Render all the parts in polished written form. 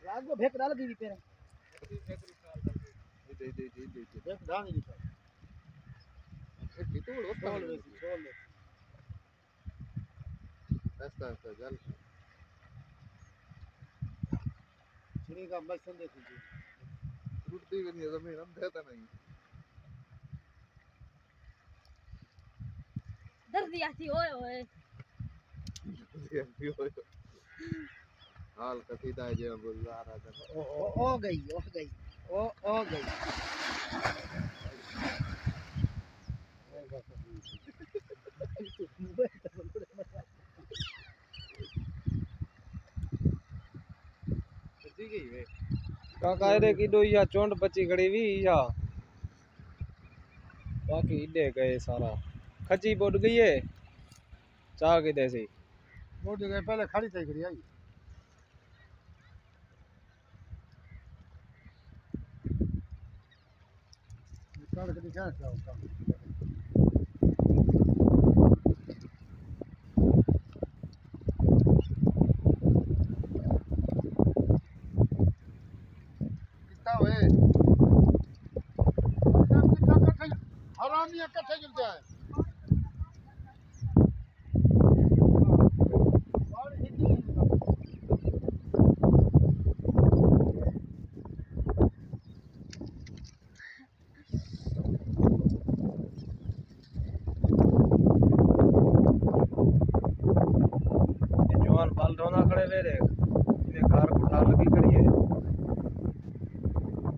लागो भेक डाल दी पेर भेक डाल दी छोड़ ऐसा चल छिड़ी का मस्त देखी टूटती भी नहीं जमीन हम देता नहीं दर्द आती ओए हाल कसीदा है जो गुजार आता ओ गई ओ गई काका रे किडो या चोंड बची खड़ी हुई या बाकी इडे गए सारा खची बोड गई है चाह के देसी बोड गए पहले खड़ी थी खड़ी आई निकाल के दिखा जाओ हरामिया कट्ठे जुलते हैं जवान बाल धोना खड़े वे देख इन्हें कार को ठार लगी खड़ी है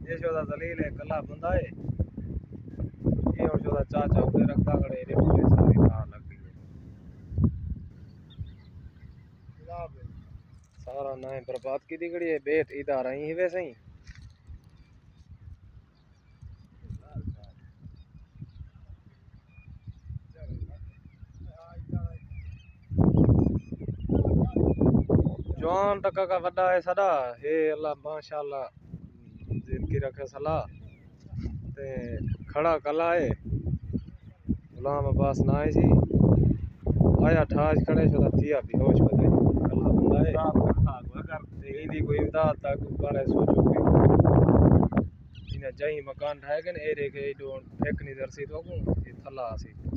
ये शोदा जलील है कला बंदा है ये और शोदा चाचा उड़े रखता खड़े रे पूरे सारी कार लग गई है सारा नाय बर्बाद की दी खड़ी है बेट इधर आई है वैसे ही जवान टका का वड्डा है सदा हे अल्लाह माशाअल्लाह जिनकी रखे सलाह ते खड़ा कला है गुलाम अब्बास ना है सी आया ठाज खड़े शोदा थिया बेहोश हो गए कला बंदा है ते इंदी कोई इमदाद तक बारे सोचो कोई इने जही मकान ठाए के एरे के डोन फेक नहीं दरसी तो को ये थला सी